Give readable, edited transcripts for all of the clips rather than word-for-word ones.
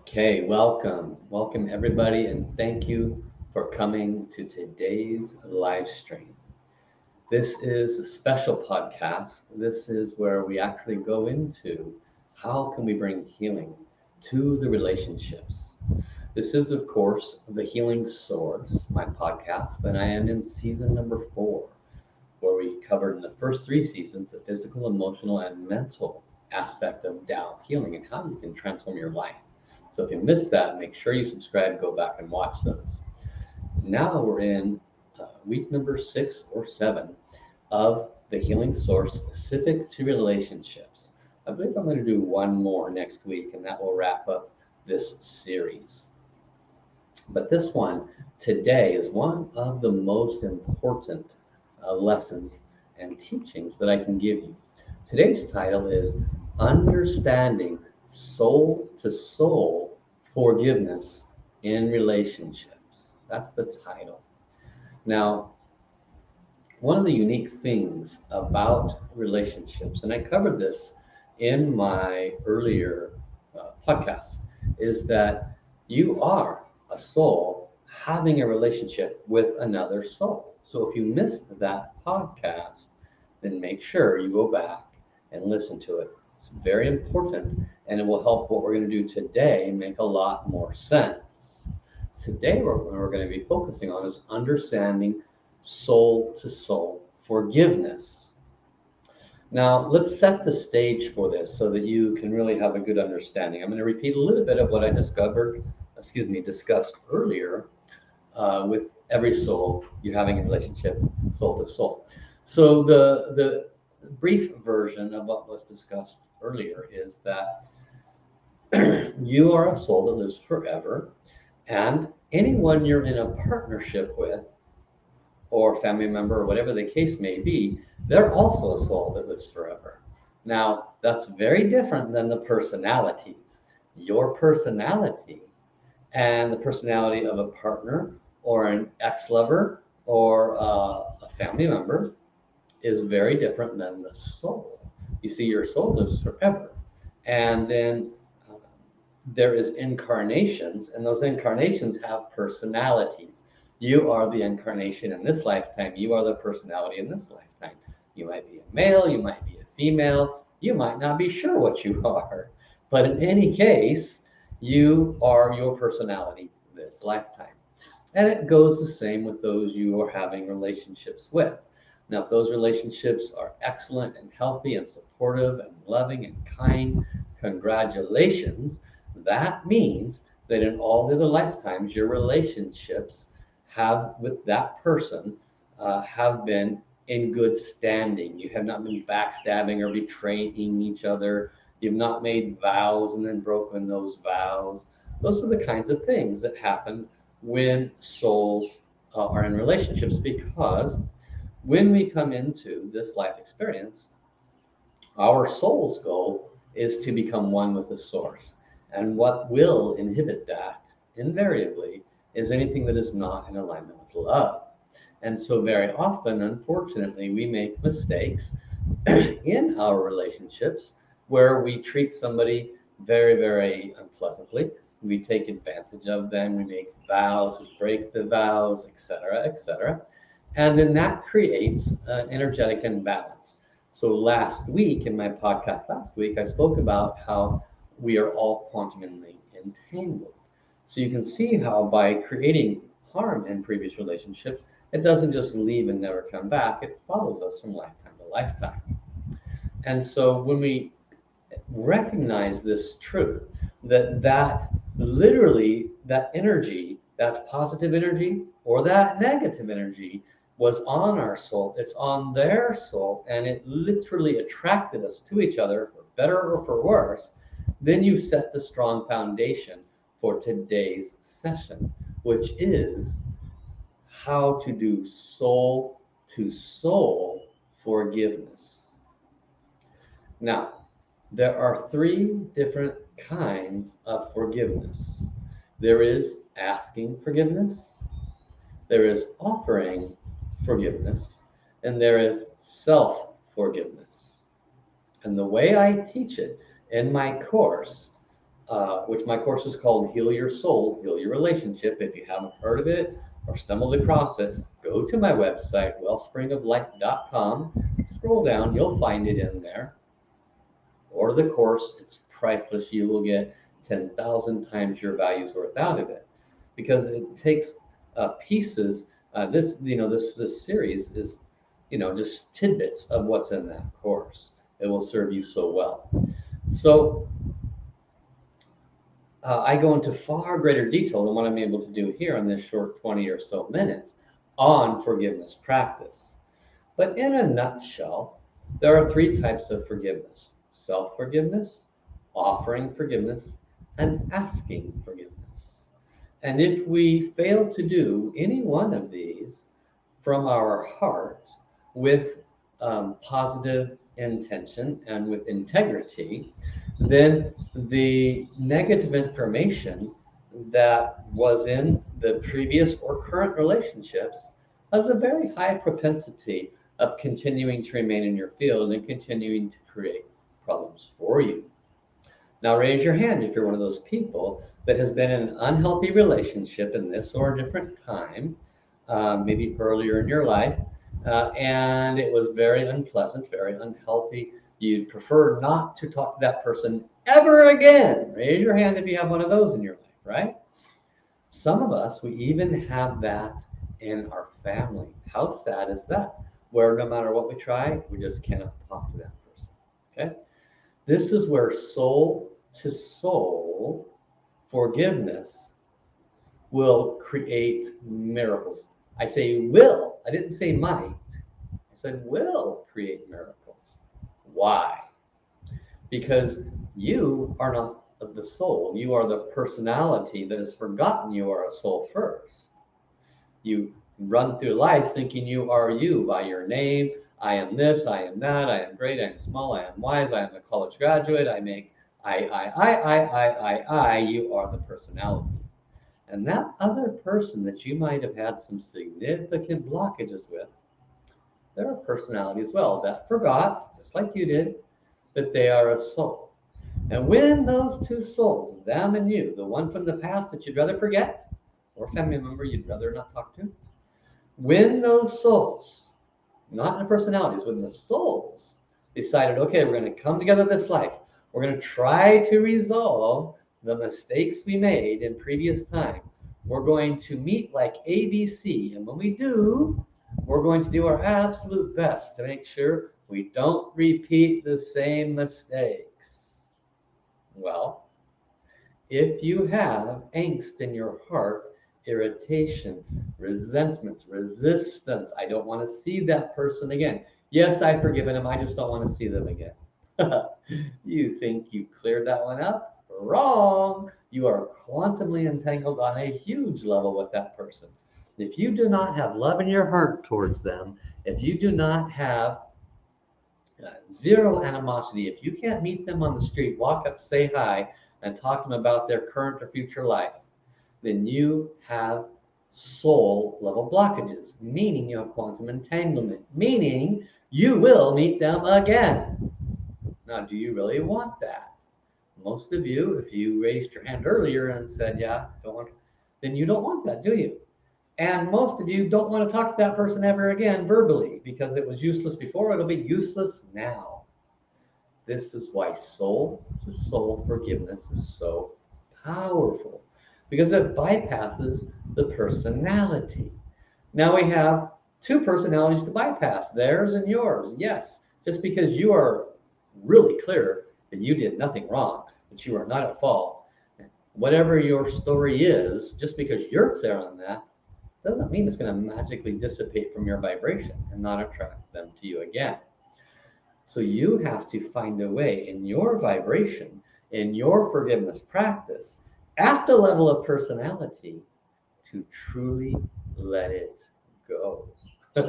Okay, welcome everybody, and thank you for coming to today's live stream. This is a special podcast. This is where we actually go into how can we bring healing to the relationships. This is, of course, the Healing Source, my podcast, and I am in season number 4, where we covered in the first 3 seasons the physical, emotional, and mental aspect of Tao healing and how you can transform your life. So if you missed that, make sure you subscribe, go back and watch those. Now we're in week number 6 or 7 of the Healing Source specific to relationships. I believe I'm going to do one more next week, and that will wrap up this series. But this one today is one of the most important lessons and teachings that I can give you. Today's title is Understanding Soul to Soul Forgiveness in Relationships. That's the title. Now, one of the unique things about relationships, and I covered this in my earlier podcast, is that you are a soul having a relationship with another soul. So if you missed that podcast, then make sure you go back and listen to it. It's very important, and it will help what we're going to do today make a lot more sense. Today, what we're going to be focusing on is understanding soul to soul forgiveness. Now, let's set the stage for this so that you can really have a good understanding. I'm going to repeat a little bit of what I discussed earlier with every soul you're having a relationship, soul to soul. So the brief version of what was discussed earlier is that you are a soul that lives forever, and anyone you're in a partnership with, or family member, or whatever the case may be, they're also a soul that lives forever. Now, that's very different than the personalities. Your personality and the personality of a partner or an ex-lover or a family member is very different than the soul. You see, your soul lives forever. And then there is incarnations, and those incarnations have personalities. You are the incarnation in this lifetime. You are the personality in this lifetime. You might be a male, you might be a female, you might not be sure what you are. But in any case, you are your personality this lifetime. And it goes the same with those you are having relationships with. Now, if those relationships are excellent and healthy and supportive and loving and kind, congratulations. That means that in all the other lifetimes, your relationships have with that person have been in good standing. You have not been backstabbing or betraying each other. You've not made vows and then broken those vows. Those are the kinds of things that happen when souls are in relationships, because when we come into this life experience, our soul's goal is to become one with the source. And what will inhibit that invariably is anything that is not in alignment with love. And so, very often, unfortunately, we make mistakes in our relationships where we treat somebody very, very unpleasantly. We take advantage of them, we make vows, we break the vows, etc., etc. And then that creates an energetic imbalance. So last week, in my podcast last week, I spoke about how we are all quantumly entangled. So you can see how by creating harm in previous relationships, it doesn't just leave and never come back. It follows us from lifetime to lifetime. And so when we recognize this truth, that literally that energy, that positive energy or that negative energy was on our soul, it's on their soul, and it literally attracted us to each other for better or for worse, then you set the strong foundation for today's session, which is how to do soul to soul forgiveness. Now, there are 3 different kinds of forgiveness. There is asking forgiveness, there is offering forgiveness, and there is self-forgiveness. And the way I teach it in my course, which my course is called Heal Your Soul, Heal Your Relationship. If you haven't heard of it or stumbled across it, go to my website, wellspringoflife.com. Scroll down, you'll find it in there. Order the course, it's priceless. You will get 10,000 times your value's worth out of it because it takes pieces. This series is, just tidbits of what's in that course. It will serve you so well. So I go into far greater detail than what I'm able to do here in this short 20 or so minutes on forgiveness practice. But in a nutshell, there are three types of forgiveness: self-forgiveness, offering forgiveness, and asking forgiveness. And if we fail to do any one of these from our heart with positive intention and with integrity, then the negative information that was in the previous or current relationships has a very high propensity of continuing to remain in your field and continuing to create problems for you. Now, raise your hand if you're one of those people that has been in an unhealthy relationship in this or a different time, maybe earlier in your life, and it was very unpleasant, very unhealthy. You'd prefer not to talk to that person ever again. Raise your hand if you have one of those in your life, right? Some of us, we even have that in our family. How sad is that? Where no matter what we try, we just cannot talk to that person, okay? This is where soul to soul forgiveness will create miracles. I say will, I didn't say might. I said will create miracles. Why? Because you are not of the soul. You are the personality that has forgotten you are a soul first. You run through life thinking you are you by your name. I am this, I am that, I am great, I am small, I am wise, I am a college graduate, I make I. You are the personality. And that other person that you might have had some significant blockages with, they're a personality as well that forgot, just like you did, that they are a soul. And when those two souls, them and you, the one from the past that you'd rather forget, or family member you'd rather not talk to, when those souls, not the personalities, when the souls decided, okay, we're going to come together this life, we're going to try to resolve the mistakes we made in previous time. We're going to meet like ABC, and when we do, we're going to do our absolute best to make sure we don't repeat the same mistakes. Well, if you have angst in your heart, irritation, resentment, resistance, I don't want to see that person again. Yes, I've forgiven him, I just don't want to see them again. You think you cleared that one up? Wrong. You are quantumly entangled on a huge level with that person. If you do not have love in your heart towards them, if you do not have zero animosity, if you can't meet them on the street, walk up, say hi, and talk to them about their current or future life, then you have soul level blockages, meaning you have quantum entanglement, meaning you will meet them again. Now, do you really want that? Most of you, if you raised your hand earlier and said, yeah, don't want, then you don't want that, do you? And most of you don't want to talk to that person ever again verbally because it was useless before, it'll be useless now. This is why soul to soul forgiveness is so powerful, because it bypasses the personality. Now we have two personalities to bypass, theirs and yours. Yes, just because you are really clear that you did nothing wrong, that you are not at fault, whatever your story is, just because you're clear on that, doesn't mean it's going to magically dissipate from your vibration and not attract them to you again. So you have to find a way in your vibration, in your forgiveness practice, at the level of personality, to truly let it go. So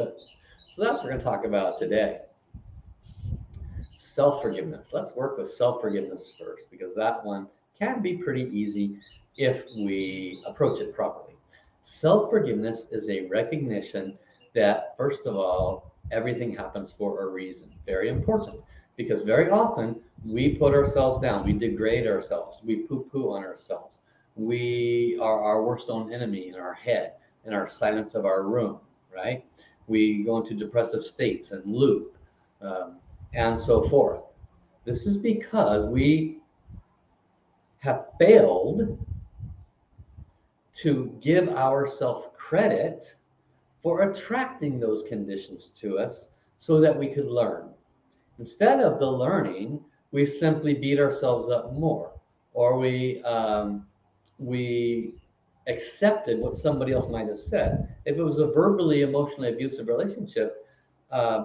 that's what we're going to talk about today. Self-forgiveness. Let's work with self-forgiveness first, because that one can be pretty easy if we approach it properly. Self-forgiveness is a recognition that, first of all, everything happens for a reason. Very important, because very often We put ourselves down. We degrade ourselves. We poo-poo on ourselves. We are our worst own enemy in our head, in our silence of our room, right? We go into depressive states and loop, um, and so forth. This is because we have failed to give ourselves credit for attracting those conditions to us so that we could learn. Instead of the learning, we simply beat ourselves up more, or we accepted what somebody else might have said. If it was a verbally, emotionally abusive relationship,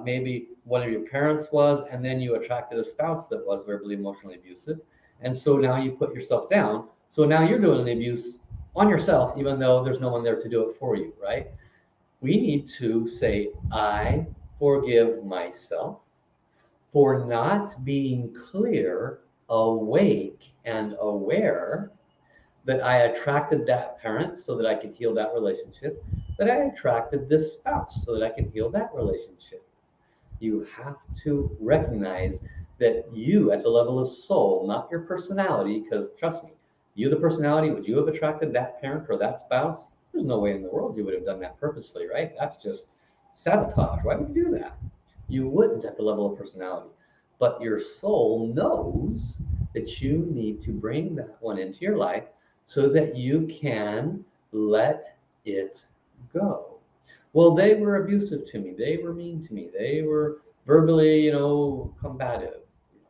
maybe one of your parents was, and then you attracted a spouse that was verbally, emotionally abusive, and so now you put yourself down. So now you're doing the abuse on yourself, even though there's no one there to do it for you, right? We need to say, I forgive myself for not being clear, awake, and aware that I attracted that parent so that I could heal that relationship, that I attracted this spouse so that I can heal that relationship. You have to recognize that you, at the level of soul, not your personality, because trust me, you, the personality, would you have attracted that parent or that spouse? There's no way in the world you would have done that purposely, right? That's just sabotage. Why would you do that? You wouldn't at the level of personality. But your soul knows that you need to bring that one into your life so that you can let it go. Well, they were abusive to me. They were mean to me. They were verbally, combative.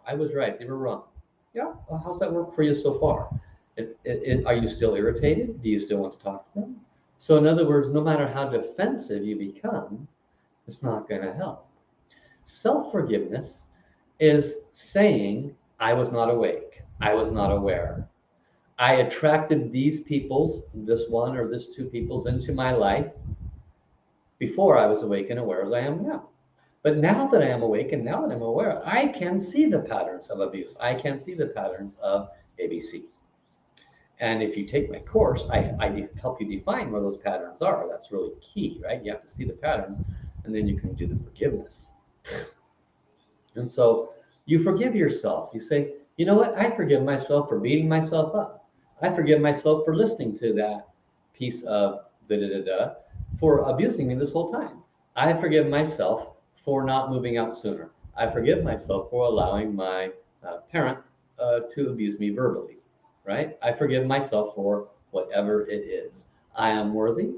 I was right. They were wrong. Yeah. Well, how's that work for you so far? Are you still irritated? Do you still want to talk to them? So, in other words, no matter how defensive you become, it's not going to help. Self forgiveness is saying, I was not awake. I was not aware. I attracted these people's, this one or this two people's, into my life before I was awake and aware as I am now. But now that I am awake and now that I'm aware, I can see the patterns of abuse. I can see the patterns of ABC. And if you take my course, I help you define where those patterns are. That's really key, right? You have to see the patterns and then you can do the forgiveness. And so you forgive yourself. You say, you know what? I forgive myself for beating myself up. I forgive myself for listening to that piece of da da da da for abusing me this whole time. I forgive myself for not moving out sooner. I forgive myself for allowing my parent to abuse me verbally, right? I forgive myself for whatever it is. I am worthy.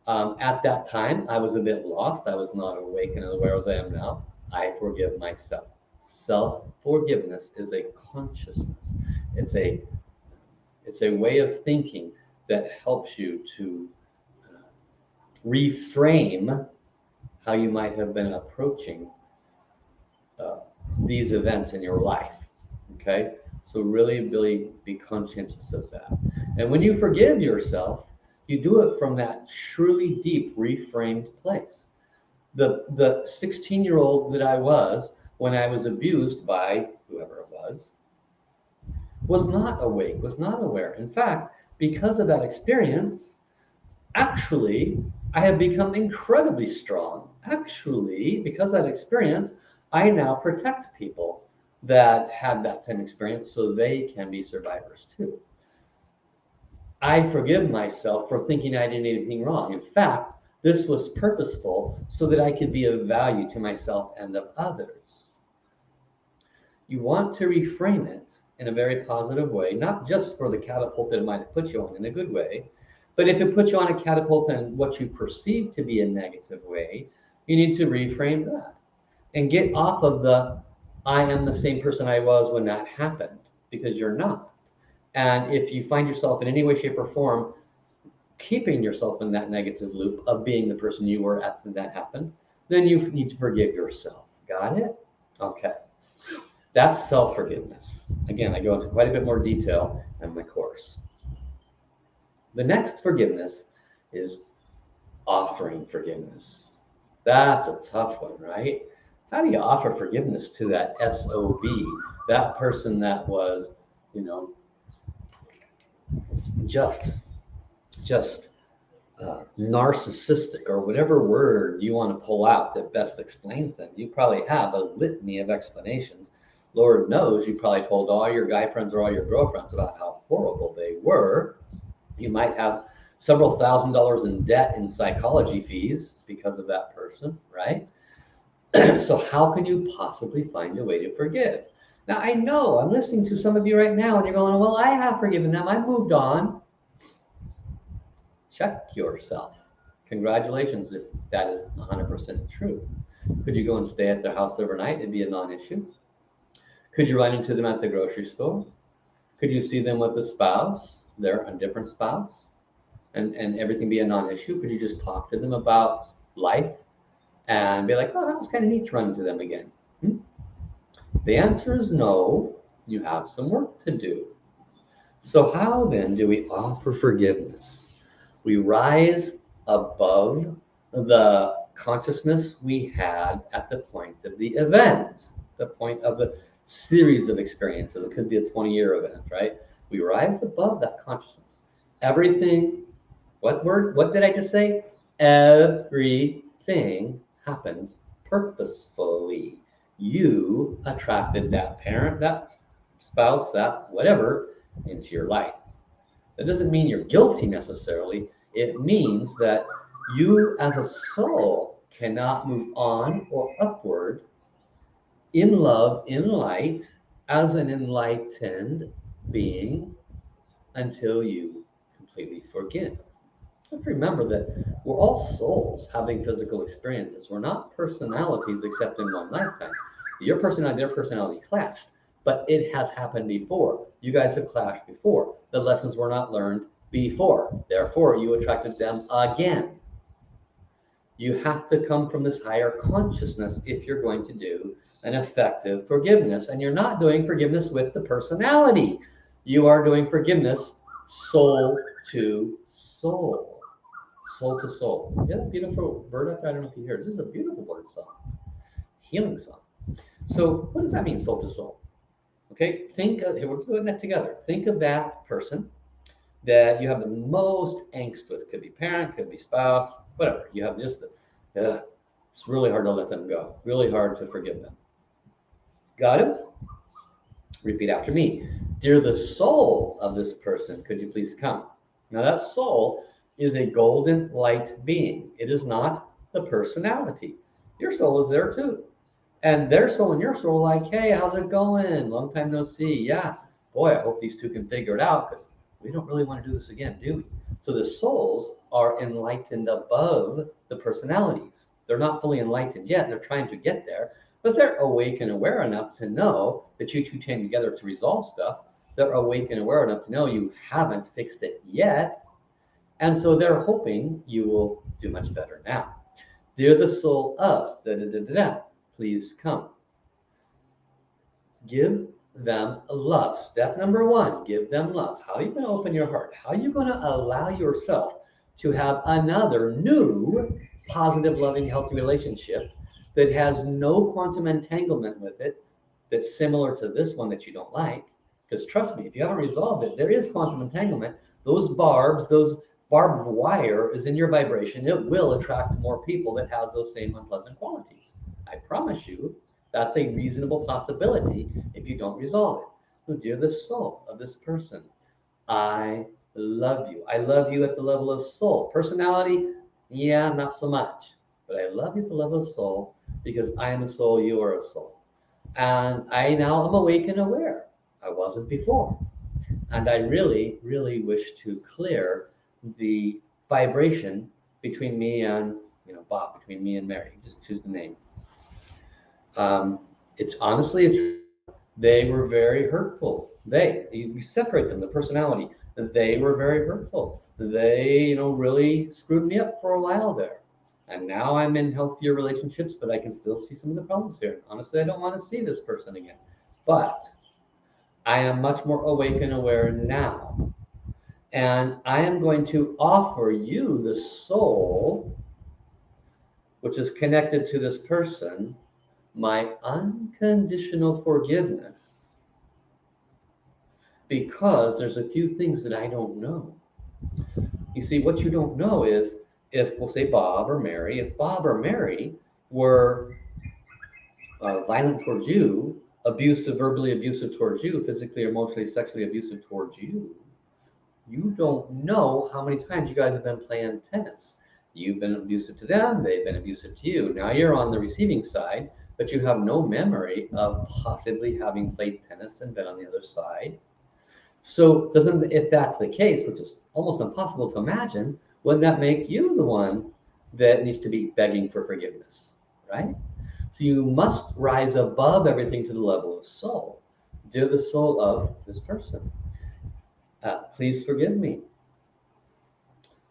At that time, I was a bit lost. I was not awake and aware as I am now. I forgive myself. Self-forgiveness is a consciousness. It's a it's a way of thinking that helps you to reframe how you might have been approaching uh, these events in your life. Okay, so really be conscientious of that. And when you forgive yourself, you do it from that truly deep reframed place. The 16-year-old that I was when I was abused by whoever it was not awake, was not aware. In fact, because of that experience, actually, I have become incredibly strong. Actually, because of that experience, I now protect people that had that same experience so they can be survivors too. I forgive myself for thinking I did anything wrong. In fact, this was purposeful so that I could be of value to myself and of others. You want to reframe it in a very positive way, not just for the catapult that it might have put you on in a good way, but if it puts you on a catapult in what you perceive to be a negative way, you need to reframe that and get off of the I am the same person I was when that happened, because you're not. And if you find yourself in any way, shape, or form keeping yourself in that negative loop of being the person you were at when that happened, then you need to forgive yourself. Got it? Okay. That's self-forgiveness. Again, I go into quite a bit more detail in my course. The next forgiveness is offering forgiveness. That's a tough one, right? How do you offer forgiveness to that SOB, that person that was, you know, just just narcissistic, or whatever word you want to pull out that best explains them? You probably have a litany of explanations. Lord knows you probably told all your guy friends or all your girlfriends about how horrible they were. You might have several $1,000s in debt in psychology fees because of that person, right? So how can you possibly find a way to forgive? Now, I know I'm listening to some of you right now and you're going, well, I have forgiven them. I moved on. Check yourself. Congratulations if that is 100% true. Could you go and stay at their house overnight? It'd be a non-issue. Could you run into them at the grocery store? Could you see them with a spouse, a different spouse, and everything be a non-issue? Could you just talk to them about life and be like, oh, that was kind of neat to run into them again? The answer is no. You have some work to do. So how then do we offer forgiveness? We rise above the consciousness we had at the point of the event, the point of the series of experiences. It could be a 20-year event, right? We rise above that consciousness. Everything, what did I just say? Everything happens purposefully. You attracted that parent, that spouse, that whatever into your life. That doesn't mean you're guilty necessarily. It means that you as a soul cannot move on or upward in love, in light, as an enlightened being until you completely forgive. Have to remember that we're all souls having physical experiences. We're not personalities except in one lifetime. Your personality, their personality clashed, but it has happened before. You guys have clashed before. The lessons were not learned before. Therefore, you attracted them again. You have to come from this higher consciousness if you're going to do an effective forgiveness. And you're not doing forgiveness with the personality. You are doing forgiveness soul to soul. Soul to soul. Yeah, beautiful bird up there. I don't know if you hear it. This is a beautiful bird song. Healing song. So what does that mean, soul to soul? Okay, we're doing that together. Think of that person that you have the most angst with. Could be parent, could be spouse, whatever. You have just, it's really hard to let them go. Really hard to forgive them. Got it? Repeat after me. Dear the soul of this person, could you please come? Now that soul is a golden light being. It is not the personality. Your soul is there too. And their soul and your soul are like, hey, how's it going? Long time no see. Yeah, boy, I hope these two can figure it out because we don't really want to do this again, do we? So the souls are enlightened above the personalities. They're not fully enlightened yet. They're trying to get there, but they're awake and aware enough to know that you two came together to resolve stuff. They're awake and aware enough to know you haven't fixed it yet. And so they're hoping you will do much better now. Dear the soul of please come. Give them love. Step number one, give them love. How are you going to open your heart? How are you going to allow yourself to have another new, positive, loving, healthy relationship that has no quantum entanglement with it, that's similar to this one that you don't like? Because trust me, if you haven't resolved it, there is quantum entanglement. Those barbed wire is in your vibration. It will attract more people that has those same unpleasant qualities. I promise you, that's a reasonable possibility if you don't resolve it. So, dear the soul of this person, I love you. I love you at the level of soul. Personality, yeah, not so much. But I love you at the level of soul because I am a soul, you are a soul. And I now am awake and aware. I wasn't before. And I really, really wish to clear the vibration between me and, Bob, between me and Mary. Just choose the name. They were very hurtful. You separate them, the personality. They were very hurtful. They, really screwed me up for a while there. And now I'm in healthier relationships, but I can still see some of the problems here. Honestly, I don't want to see this person again. But I am much more awake and aware now. And I am going to offer you, the soul, which is connected to this person, my unconditional forgiveness, because there's a few things that I don't know. You see, what you don't know is if, we'll say Bob or Mary, if Bob or Mary were violent towards you, abusive, verbally abusive towards you, physically, emotionally, sexually abusive towards you, you don't know how many times you guys have been playing tennis. You've been abusive to them, they've been abusive to you. Now you're on the receiving side, but you have no memory of possibly having played tennis and been on the other side. So doesn't if that's the case, which is almost impossible to imagine, wouldn't that make you the one that needs to be begging for forgiveness, right? So you must rise above everything to the level of soul. Dear the soul of this person, please forgive me.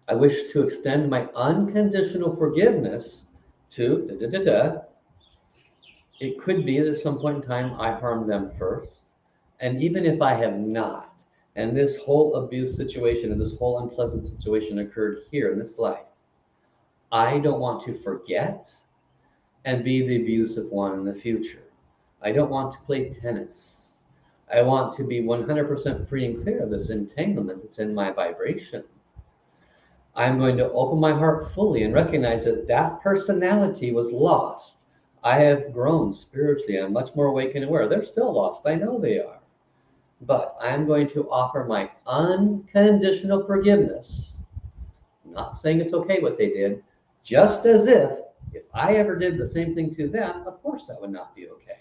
I wish to extend my unconditional forgiveness to da da da da. It could be that at some point in time I harmed them first. And even if I have not, and this whole abuse situation and this whole unpleasant situation occurred here in this life, I don't want to forget and be the abusive one in the future. I don't want to play tennis. I want to be 100% free and clear of this entanglement that's in my vibration. I'm going to open my heart fully and recognize that that personality was lost. I have grown spiritually. I'm much more awake and aware. They're still lost. I know they are. But I'm going to offer my unconditional forgiveness. I'm not saying it's okay what they did, just as if I ever did the same thing to them, of course that would not be okay.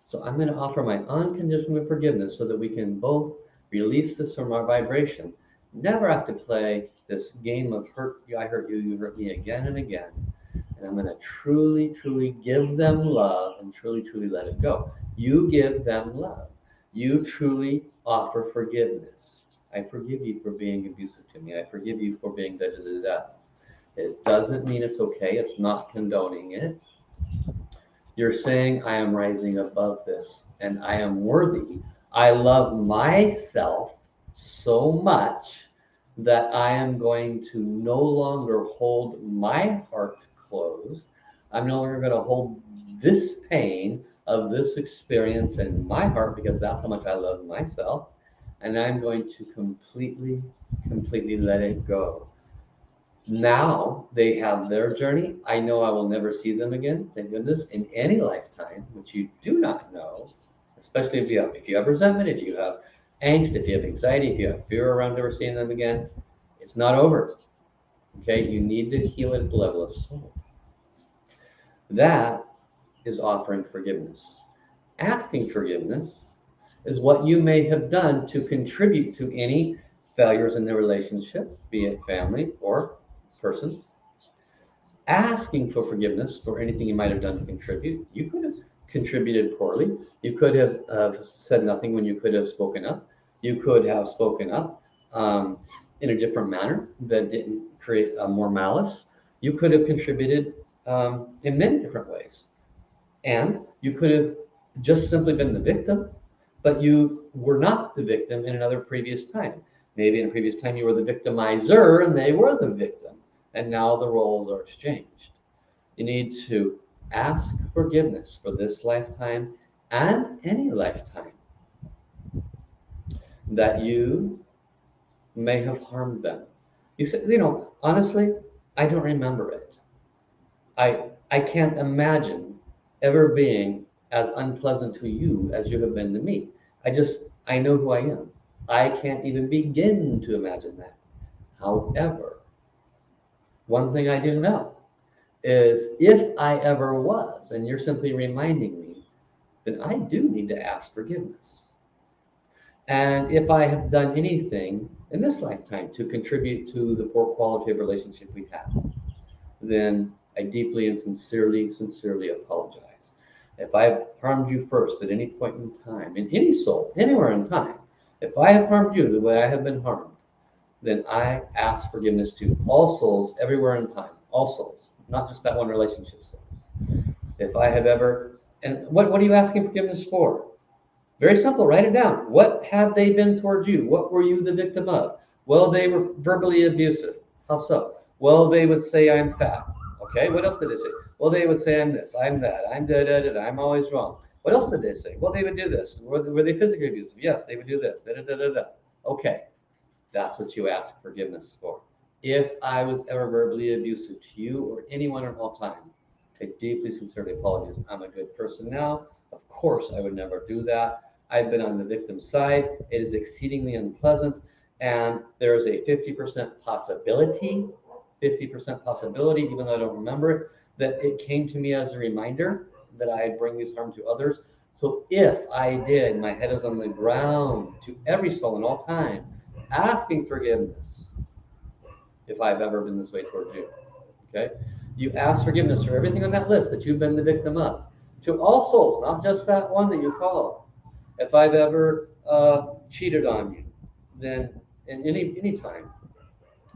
So I'm going to offer my unconditional forgiveness so that we can both release this from our vibration. Never have to play this game of hurt you, I hurt you, you hurt me again and again. And I'm going to truly, truly give them love and truly, truly let it go. You give them love. You truly offer forgiveness. I forgive you for being abusive to me. I forgive you for being da da da da. It doesn't mean it's okay. It's not condoning it. You're saying I am rising above this and I am worthy. I love myself so much that I am going to no longer hold my heart closed. I'm no longer going to hold this pain of this experience in my heart because that's how much I love myself. And I'm going to completely, completely let it go. Now they have their journey. I know I will never see them again, thank goodness, in any lifetime, which you do not know, especially if you have resentment, if you have angst, if you have anxiety, if you have fear around never seeing them again, it's not over. Okay, you need to heal at the level of soul. That is offering forgiveness. Asking forgiveness is what you may have done to contribute to any failures in the relationship, be it family or person. Asking for forgiveness for anything you might have done to contribute. You could have contributed poorly. You could have said nothing when you could have spoken up. You could have spoken up in a different manner that didn't create more malice. You could have contributed in many different ways. And you could have just simply been the victim, but you were not the victim in another previous time. Maybe in a previous time you were the victimizer and they were the victim. And now the roles are exchanged. You need to ask forgiveness for this lifetime and any lifetime that you may have harmed them. You say, honestly, I don't remember it. I can't imagine ever being as unpleasant to you as you have been to me. I know who I am. I can't even begin to imagine that. However, one thing I do know is if I ever was, and you're simply reminding me, then I do need to ask forgiveness. And if I have done anything in this lifetime to contribute to the poor quality of relationship we have, then I deeply and sincerely, sincerely apologize. If I've harmed you first at any point in time, in any soul, anywhere in time, if I have harmed you the way I have been harmed, then I ask forgiveness to all souls everywhere in time, all souls, not just that one relationship soul. If I have ever, and what are you asking forgiveness for? Very simple, write it down. What have they been towards you? What were you the victim of? Well, they were verbally abusive. How so? Well, they would say I'm fat. Okay, what else did they say? Well, they would say I'm this, I'm that, I'm da da da da, I'm always wrong. What else did they say? Well, they would do this. Were they physically abusive? Yes, they would do this, da da da da da. Okay, that's what you ask forgiveness for. If I was ever verbally abusive to you or anyone at all time, I deeply, sincerely apologize. I'm a good person now. Of course, I would never do that. I've been on the victim side. It is exceedingly unpleasant. And there is a 50% possibility, 50% possibility, even though I don't remember it, that it came to me as a reminder that I bring this harm to others. So if I did, my head is on the ground to every soul in all time, asking forgiveness if I've ever been this way towards you. Okay? You ask forgiveness for everything on that list that you've been the victim of, to all souls, not just that one that you call. If I've ever cheated on you, then in any time,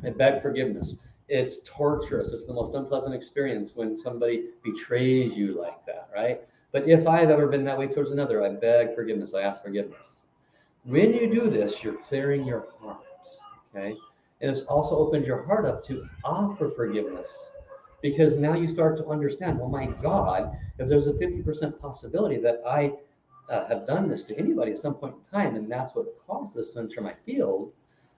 I beg forgiveness. It's torturous. It's the most unpleasant experience when somebody betrays you like that, right? But if I've ever been that way towards another, I beg forgiveness. I ask forgiveness. When you do this, you're clearing your heart, okay? And it's also opens your heart up to offer forgiveness because now you start to understand, well, my God, if there's a 50% possibility that I have done this to anybody at some point in time, and that's what caused this to enter my field,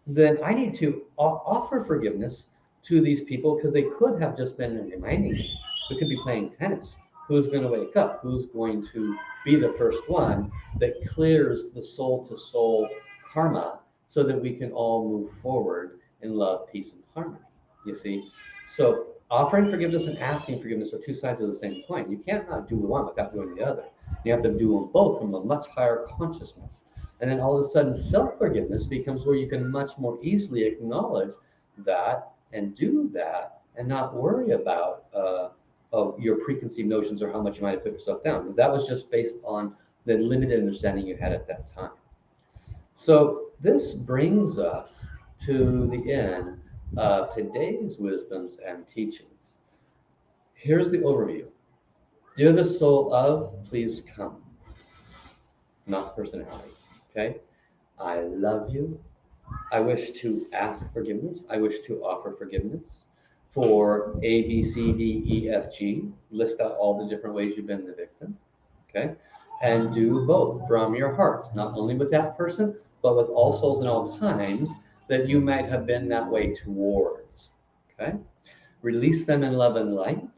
then I need to offer forgiveness to these people because they could have just been reminding me. We could be playing tennis. Who's going to wake up? Who's going to be the first one that clears the soul to soul karma so that we can all move forward in love, peace, and harmony? You see? So offering forgiveness and asking forgiveness are two sides of the same coin. You can't not do one without doing the other. You have to do them both from a much higher consciousness. And then all of a sudden, self-forgiveness becomes where you can much more easily acknowledge that and do that and not worry about of your preconceived notions or how much you might have put yourself down. But that was just based on the limited understanding you had at that time. So this brings us to the end of today's wisdoms and teachings. Here's the overview. Dear the soul of, please come. Not personality, okay? I love you. I wish to ask forgiveness. I wish to offer forgiveness for A, B, C, D, E, F, G. List out all the different ways you've been the victim, okay? And do both from your heart, not only with that person, but with all souls and all times that you might have been that way towards, okay? Release them in love and light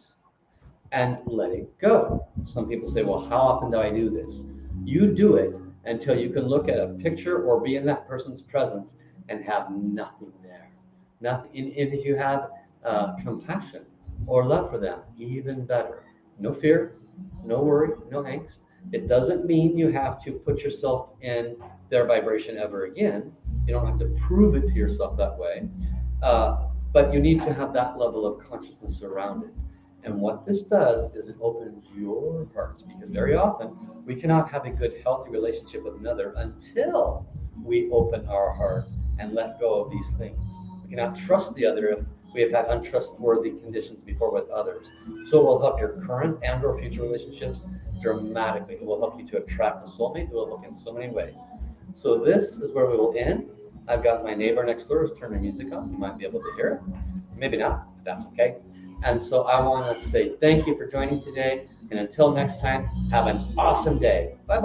and let it go. Some people say, well, how often do I do this? You do it until you can look at a picture or be in that person's presence and have nothing there. Nothing. And if you have compassion or love for them, even better. No fear, no worry, no angst. It doesn't mean you have to put yourself in their vibration ever again. You don't have to prove it to yourself that way. But you need to have that level of consciousness around it. And what this does is it opens your heart, because very often we cannot have a good, healthy relationship with another until we open our heart and let go of these things. We cannot trust the other if we have had untrustworthy conditions before with others. So it will help your current and or future relationships dramatically. It will help you to attract a soulmate. It will help in so many ways. So this is where we will end. I've got my neighbor next door who's turning music on. You might be able to hear it. Maybe not, but that's okay. And so I want to say thank you for joining today. And until next time, have an awesome day. Bye-bye.